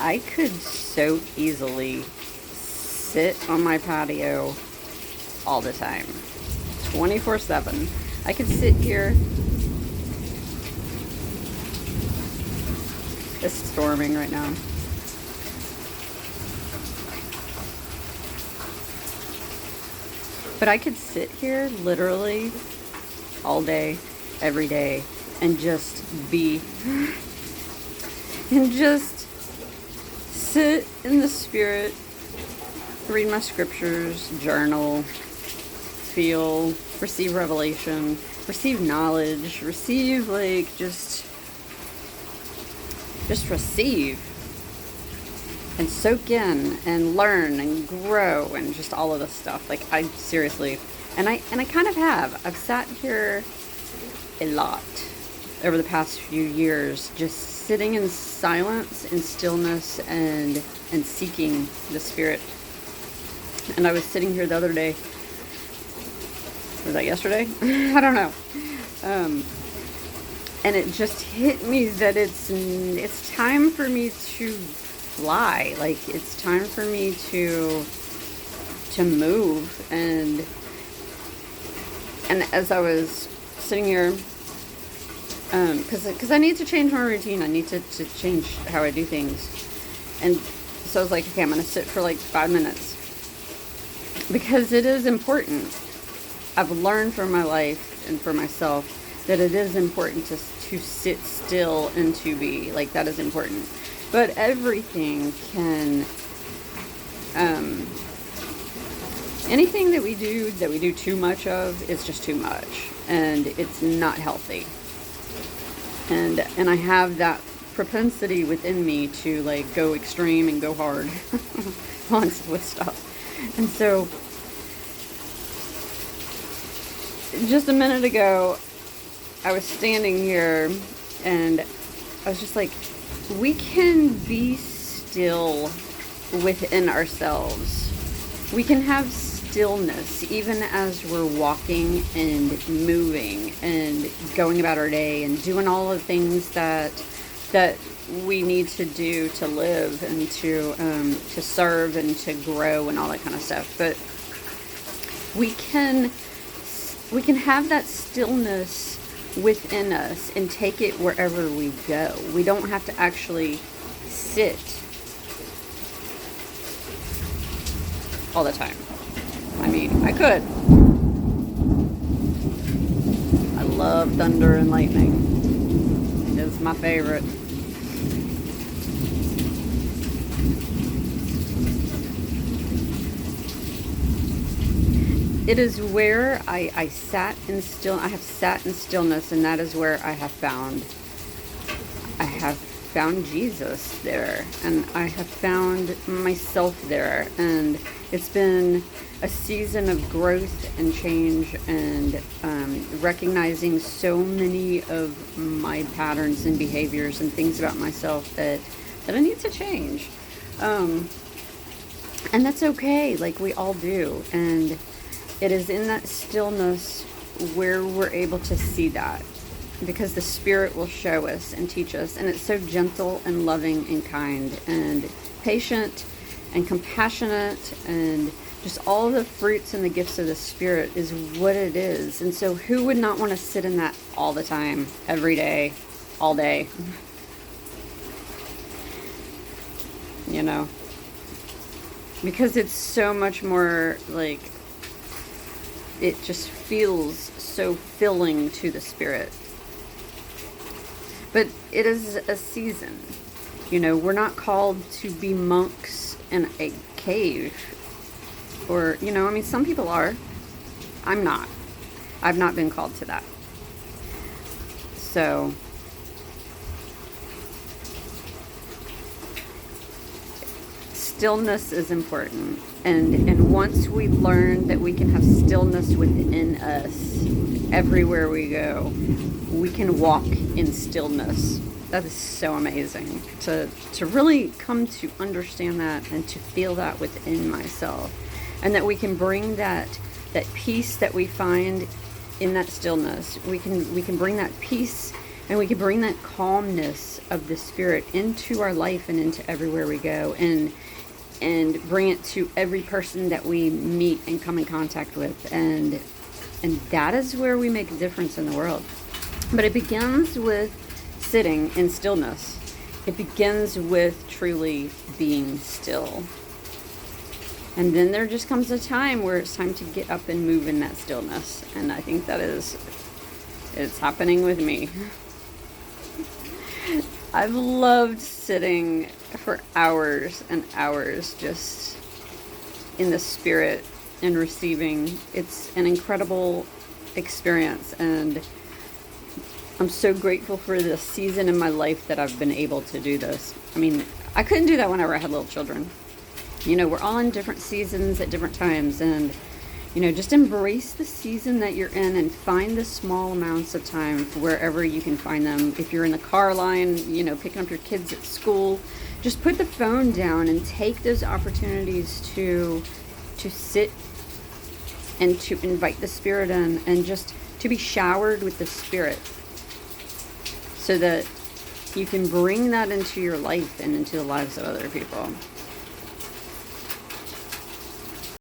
I could so easily sit on my patio all the time, 24/7. I could sit here. It's storming right now. But I could sit here literally all day, every day, and just be, and just sit in the Spirit, read my scriptures, journal, feel, receive revelation, receive knowledge, receive, like, just receive and soak in and learn and grow and just all of this stuff. Like, I seriously, and I kind of have. I've sat here a lot over the past few years, just sitting in silence and stillness and seeking the Spirit. And I was sitting here the other day. Was that yesterday? I don't know. And it just hit me that it's time for me to fly. Like, it's time for me to move. And as I was sitting here, because I need to change my routine. I need to change how I do things. And so I was like, okay, I'm going to sit for like 5 minutes. Because it is important. I've learned from my life and for myself that it is important to sit still and to be. Like, that is important. But everything can, anything that we do too much of is just too much. And it's not healthy. And I have that propensity within me to, like, go extreme and go hard with stuff. And so, just a minute ago, I was standing here and I was just like, we can be still within ourselves. We can have stillness even as we're walking and moving and going about our day and doing all the things that we need to do to live and to serve and to grow and all that kind of stuff. But we can have that stillness within us and take it wherever we go. We don't have to actually sit all the time. I mean, I could. I love thunder and lightning. It's my favorite. It is where I have sat in stillness, and that is where I have found Jesus there, and I have found myself there, and it's been a season of growth and change and recognizing so many of my patterns and behaviors and things about myself that I need to change. And that's okay, like we all do, and it is in that stillness where we're able to see that, because the Spirit will show us and teach us, and it's so gentle and loving and kind and patient and compassionate, and just all the fruits and the gifts of the Spirit is what it is. And so who would not want to sit in that all the time, every day, all day? You know? Because it's so much more like, it just feels so filling to the Spirit. But it is a season. You know, we're not called to be monks in a cave. Or, you know, I mean, some people are. I'm not. I've not been called to that. So, stillness is important. And once we learn that we can have stillness within us, everywhere we go, we can walk in stillness. That is so amazing to really come to understand that and to feel that within myself. And that we can bring that peace that we find in that stillness. We can bring that peace And we can bring that calmness of the Spirit into our life and into everywhere we go, and bring it to every person that we meet and come in contact with. And that is where we make a difference in the world. But it begins with sitting in stillness. It begins with truly being still. And then there just comes a time where it's time to get up and move in that stillness. And I think it's happening with me. I've loved sitting for hours and hours just in the Spirit and receiving. It's an incredible experience, and I'm so grateful for this season in my life that I've been able to do this. I mean, I couldn't do that whenever I had little children. You know, we're all in different seasons at different times, and you know, just embrace the season that you're in and find the small amounts of time wherever you can find them. If you're in the car line, you know, picking up your kids at school, just put the phone down and take those opportunities to sit and to invite the Spirit in, and just to be showered with the Spirit, so that you can bring that into your life and into the lives of other people.